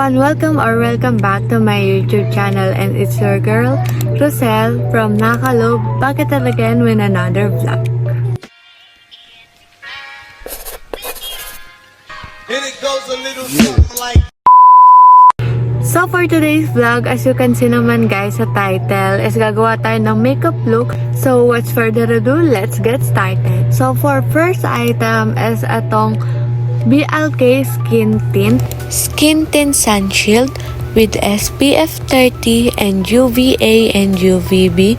everyone! Welcome back to my YouTube channel, and it's your girl, Rosel from Nakalob, back at it again with another vlog. And it goes a little something like. So for today's vlog, as you can see naman guys sa title, is gagawa tayo ng makeup look. So what's further ado, let's get started. So for first item is atong BLK Skin Tint Sun Shield with SPF 30 and UVA and UVB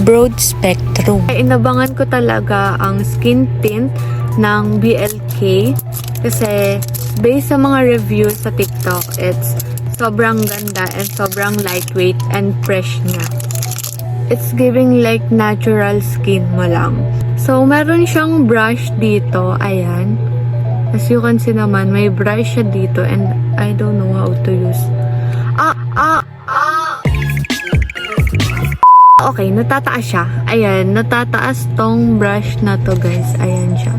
broad spectrum. Inabangan ko talaga ang skin tint ng BLK kasi based sa mga reviews sa TikTok, it's sobrang ganda and sobrang lightweight and fresh niya. It's giving like natural skin mo lang. So meron siyang brush dito, ayan. As you can see naman, may brush siya dito and I don't know how to use. Okay, natataas siya. Ayan, natataas tong brush na to guys. Ayan siya.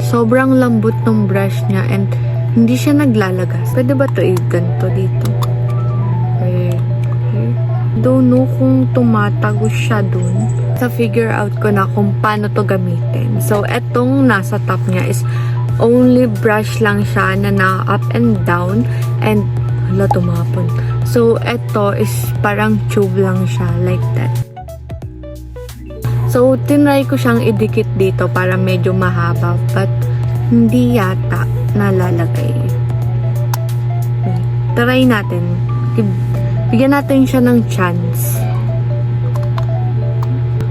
Sobrang lambot ng brush niya and hindi siya naglalagas. Pwede ba to ganito dito? Okay. Don't know kung tumatagos siya dun. Sa figure out ko na kung paano to gamitin. So, etong nasa top niya is only brush lang siya na na-up and down and hala, tumapon. So, eto is parang tube lang siya like that. So, tinry ko siyang idikit dito para medyo mahaba but hindi yata nalalagay. Try natin. Bigyan natin siya ng chance.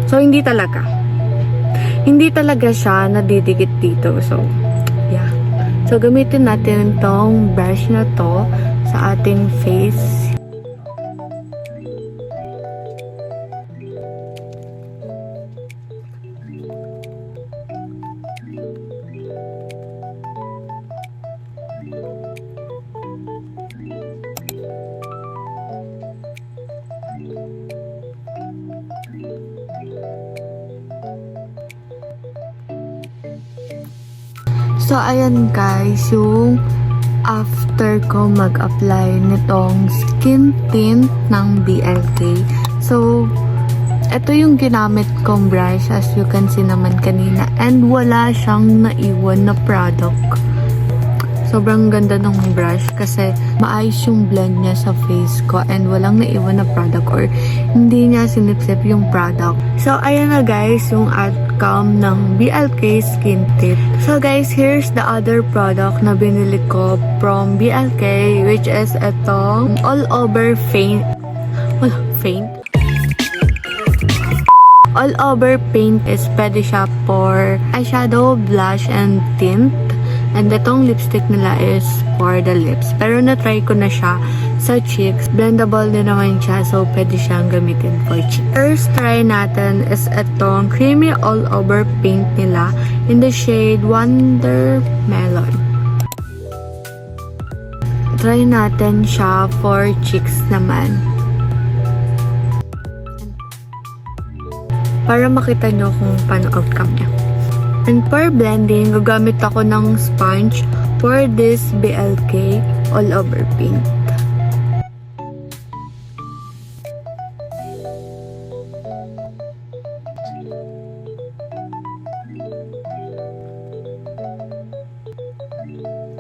So, hindi talaga. Hindi talaga siya nadidikit dito. So, yeah. So, gamitin natin tong brush na to sa ating face. So, ayan guys, yung after ko mag-apply nitong skin tint ng BLK. So, ito yung ginamit kong brush as you can see naman kanina. And wala siyang naiwan na product. Sobrang ganda ng brush kasi maayos yung blend niya sa face ko and walang naiwan na product or hindi niya sinipsip yung product. So, ayan na guys yung outcome ng BLK Skin Tint. So guys, here's the other product na binili ko from BLK, which is itong all over paint. All over paint is pwede siya for eyeshadow, blush, and tint. And itong lipstick nila is for the lips. Pero na-try ko na siya sa cheeks. Blendable din naman siya, so pwede siyang gamitin for cheeks. First try natin is itong creamy all over paint nila in the shade Wondermelon. Try natin siya for cheeks naman. Para makita nyo kung paano outcome niya. And for blending, gagamit ako ng sponge for this BLK all over paint.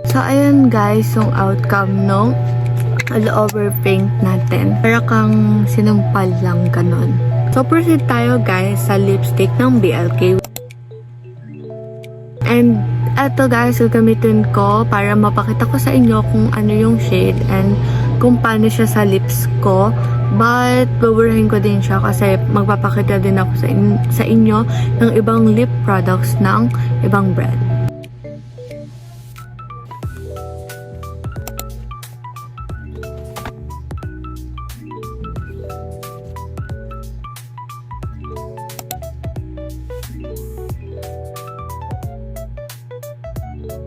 So, ayan guys, yung outcome ng all over paint natin. Para kang sinumpal lang ganun. So, proceed tayo guys sa lipstick ng BLK. And eto guys, gagamitin ko para mapakita ko sa inyo kung ano yung shade and kung paano siya sa lips ko. But, baburahin ko din siya kasi magpapakita din ako sa inyo ng ibang lip products ng ibang brand.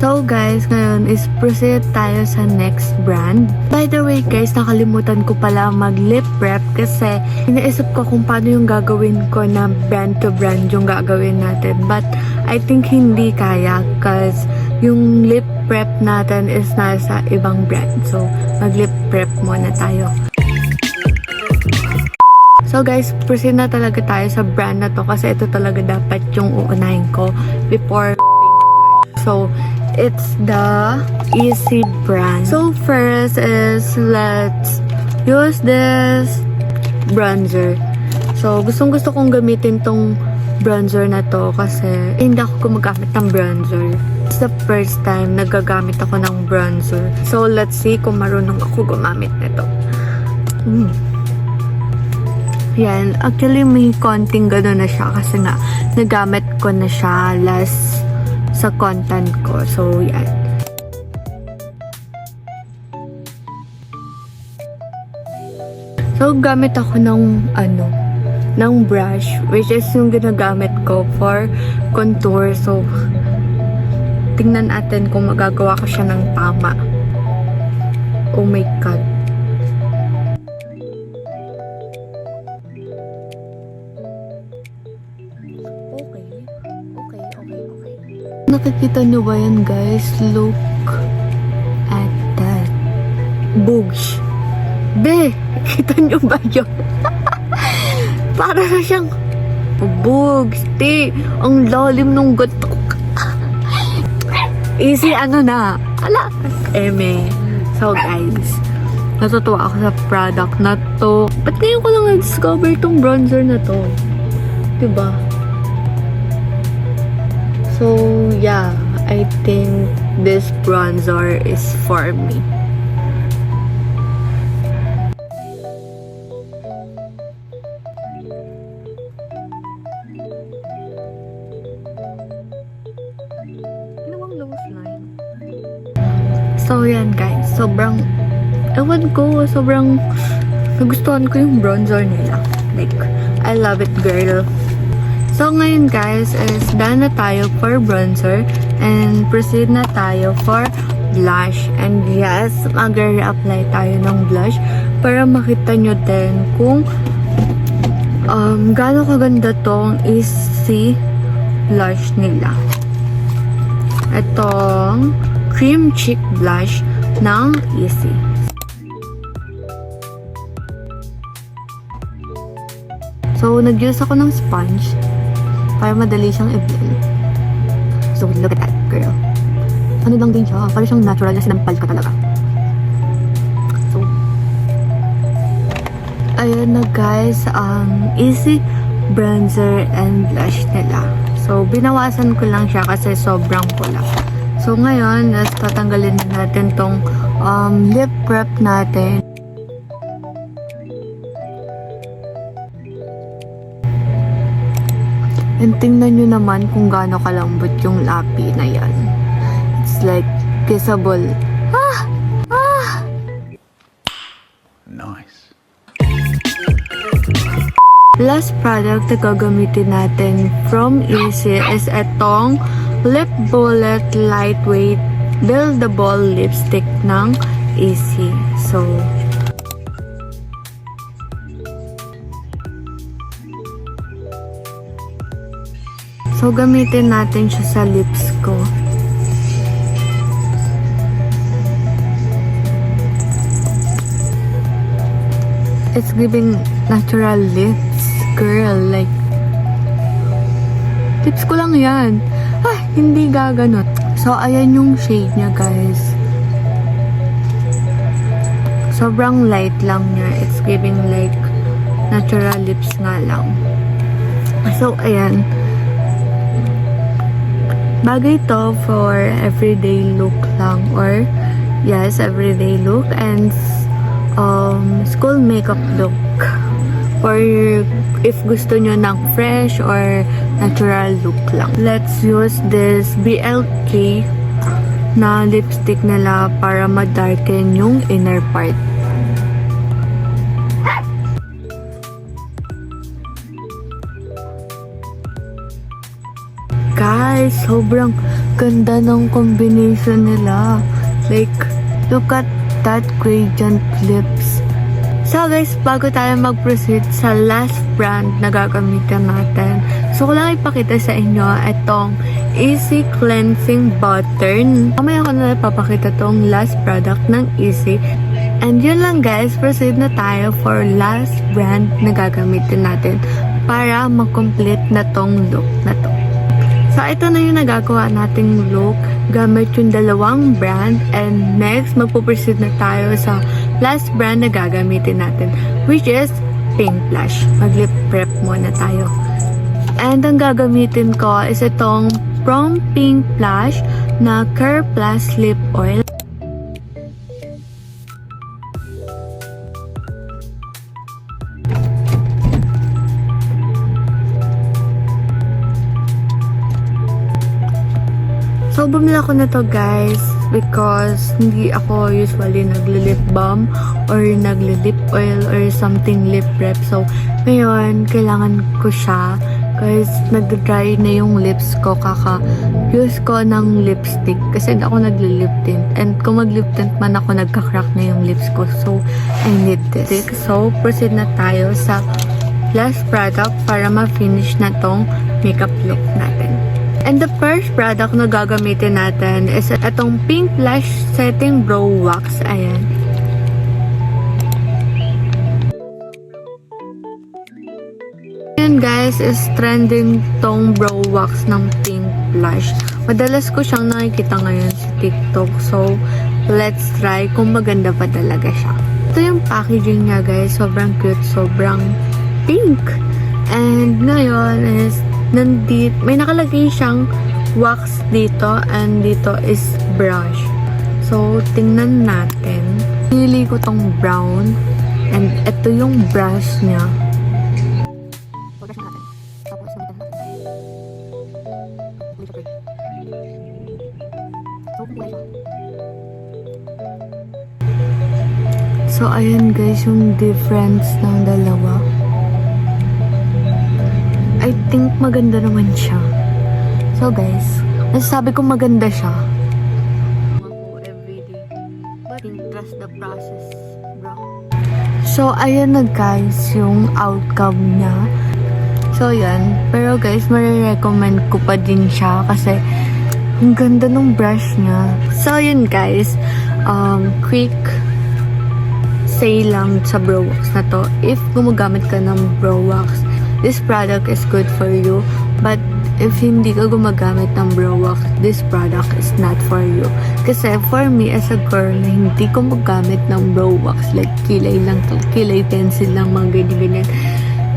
So guys, ngayon is proceed tayo sa next brand. By the way guys, nakalimutan ko pala mag-lip prep kasi iniisip ko kung paano yung gagawin ko na brand to brand yung gagawin natin. But I think hindi kaya cause yung lip prep natin is nasa ibang brand. So, mag-lip prep muna tayo. So guys, proceed na talaga tayo sa brand na to kasi ito talaga dapat yung uunahin ko before. So, it's the Easy brand. So, first is let's use this bronzer. So, gustong-gusto kong gamitin tong bronzer na to kasi hindi ako gumagamit ng bronzer. It's the first time nagagamit ako ng bronzer. So, let's see kung marunong ako gumamit nito. Yan. Actually, may konting gano'n na siya kasi nga nagamit ko na siya last sa content ko. So, yan. So, gamit ako ng brush, which is yung ginagamit ko for contour. So, tingnan natin kung magagawa ko siya ng tama. Oh my God. Okay. Nakikita nyo ba yan, guys? Look at that. Boogs. Be! Kita nyo ba yun? Para na siyang bugs. Te, ang lalim nung gato. Easy na. Ala. Eme. So guys, natutuwa ako sa product na to. Ba't ngayon ko lang na-discover tong bronzer na to? Diba? So yeah, I think this bronzer is for me. So, yan guys. Sobrang nagustuhan ko yung bronzer nila. Like, I love it, girl. So, ngayon guys, is done na tayo for bronzer and proceed na tayo for blush. And yes, mag-re-apply tayo ng blush para makita nyo din kung gaano kaganda tong Easy blush nila. Itong cream cheek blush ng Easy. So, nag-use ako ng sponge para madali siyang i-blend. So, look at that, girl. Ano lang din siya, parang siyang natural na sinampal ka talaga. So, ayan na guys, Easy bronzer and blush nila. So, binawasan ko lang siya kasi sobrang pula. So, ngayon, tatanggalin na natin tong lip prep natin. And tingnan nyo naman kung gaano kalambot yung lapi na yan. It's like kissable. Nice. Last product na gagamitin natin from Easy is itong Lip Bullet Lightweight Buildable Lipstick ng Easy. So, gamitin natin siya sa lips ko. It's giving natural lips, girl. Like, lips ko lang yan. Hindi gaganot. So, ayan yung shade niya, guys. Sobrang light lang niya. It's giving like natural lips nga lang. So, ayan. Bagay to for everyday look lang. Or, yes, everyday look. And, school makeup look. Or if gusto nyo ng fresh or natural look lang. Let's use this BLK na lipstick nila para ma-darken yung inner part. Guys, sobrang ganda ng combination nila. Like, look at that gradient lips. So guys, bago tayo mag-proceed sa last brand na gagamitin natin, gusto ko lang ipakita sa inyo itong Easy Cleansing Butter. Mamaya ko na papakita tong last product ng Easy. And yun lang guys, proceed na tayo for last brand na gagamitin natin para mag-complete na tong look na to. So ito na yung nagagawa nating look gamit yung dalawang brand, and next magpo-proceed na tayo sa last brand na gagamitin natin, which is Pink Blush. Mag-lip prep muna tayo. And ang gagamitin ko is itong from Pink Blush na Care Plus Lip Oil. So, bumili ako na to guys because hindi ako usually nagli-lip balm or nagli-lip oil or something lip prep. So, ngayon, kailangan ko siya kasi nag-dry na yung lips ko kaka-use ko ng lipstick kasi hindi ako nagli-lip tint. And kung mag-lip tint man ako, nagka-crack na yung lips ko. So, I need this. So, proceed na tayo sa last product para ma-finish na tong makeup look natin. And the first product na gagamitin natin is itong Pink Blush Setting Brow Wax. Ayan. Ayan guys, is trending tong brow wax ng Pink Blush. Madalas ko siyang nakikita ngayon sa TikTok. So, let's try kung maganda pa talaga siya. Ito yung packaging niya guys. Sobrang cute. Sobrang pink. And ngayon is nandito, may nakalagay siyang wax dito and dito is brush. So, tingnan natin. Pili ko tong brown and ito yung brush niya. So, ayan guys yung difference ng dalawa. I think maganda naman siya. So guys, nasasabi ko maganda siya. Ako everyday. But trust the process, bro. So ayan na guys yung outcome niya. So yan. Pero guys, marirecommend ko pa din siya kasi ang ganda ng brush niya. So yun guys, quick say lang sa brow wax na to. If gumagamit ka ng brow wax, this product is good for you, but if hindi ka gumagamit ng brow wax, this product is not for you. Kasi for me as a girl na hindi ko magamit ng brow wax, like kilay lang, kilay pencil lang, mga ganyan-ganyan,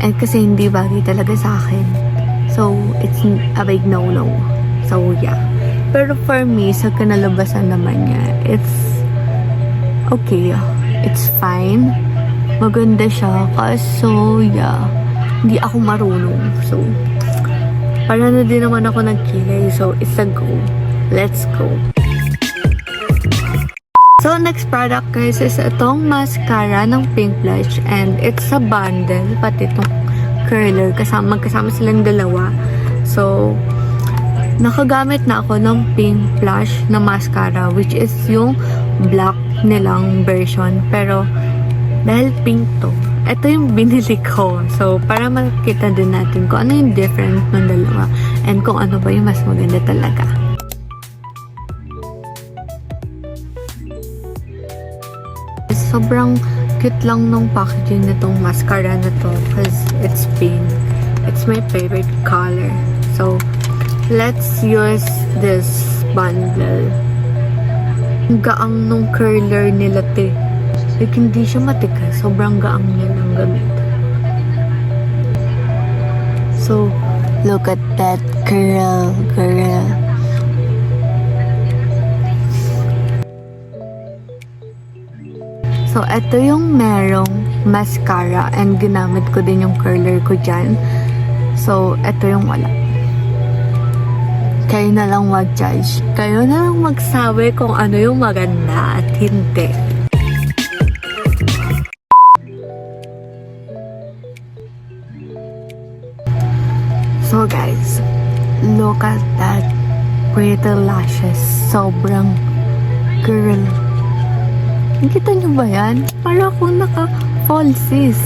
and kasi hindi bagay talaga sa akin. So, it's a big no-no. So, yeah. Pero for me, sa kinalabasan naman niya, it's okay. It's fine. Maganda siya. Kaso, yeah, hindi ako marunong. So, para na din naman ako nagkilay. So, it's a go. Let's go. So, next product guys is itong mascara ng Pink Blush. And it's a bundle. Pati itong curler. Magkasama silang dalawa. So, nakagamit na ako ng Pink Blush na mascara. Which is yung black nilang version. Pero, dahil pink to, ito yung binili ko. So, para makita din natin kung ano yung different ng dalawa and kung ano ba yung mas maganda talaga. Sobrang cute lang nung packaging nitong mascara na to because it's pink. It's my favorite color. So, let's use this bundle. Ang gaang nung curler nila te. Like, hindi siya matigas. Sobrang gaang niya ng gamit. So, look at that girl. So, ito yung merong mascara and ginamit ko din yung curler ko dyan. So, ito yung wala. Kayo na lang mag-judge. Kayo na lang magsabi kung ano yung maganda at hindi. So guys, look at that pretty lashes. Sobrang girl. Nakita nyo ba yan? Para akong naka-falsies.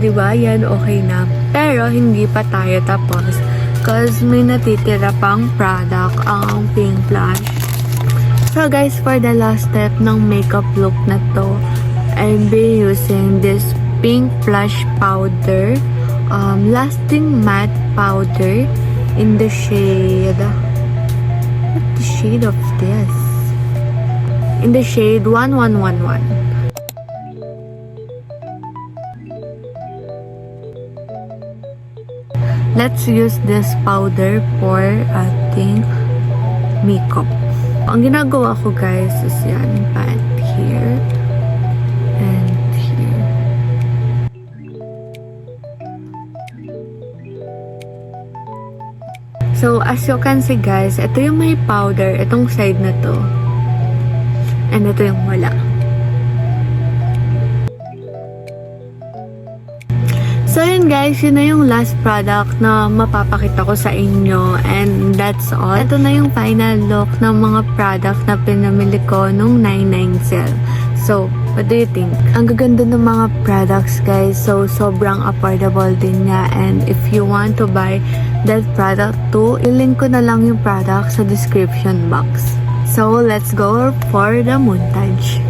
Diba? Yan okay na. Pero hindi pa tayo tapos cause may natitira pang product ang Pink Blush. So guys, for the last step ng makeup look na to, I'll be using this Pink Blush powder, lasting matte powder in the shade, what's the shade of this? In the shade 1111. Let's use this powder for ating makeup. Ang ginagawa ko guys is yan, pat here and here. So, as you can see guys, ito yung may powder, itong side na to. And ito yung wala. So yun guys, yun na yung last product na mapapakita ko sa inyo. And that's all. Ito na yung final look ng mga product na pinamili ko nung 99 sale. So, what do you think? Ang gaganda ng mga products guys. So, sobrang affordable din niya. And if you want to buy that product too, ilink ko na lang yung product sa description box. So, let's go for the montage.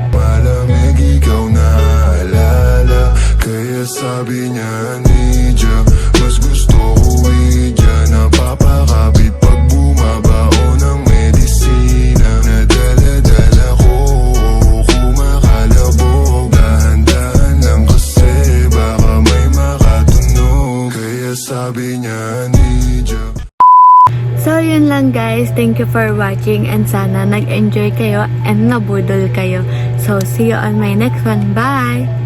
Malamig ikaw na alala, kaya sabi niya need ya. Mas gusto ko idya, napapakapit pag bumabao ng medisina. Nadala-dala ko, kumakalabog. Dahan-dahan lang kasi baka may makatunog, kaya sabi niya need ya. So, yun lang guys. Thank you for watching and sana nag-enjoy kayo and nabudol kayo. So, see you on my next one. Bye!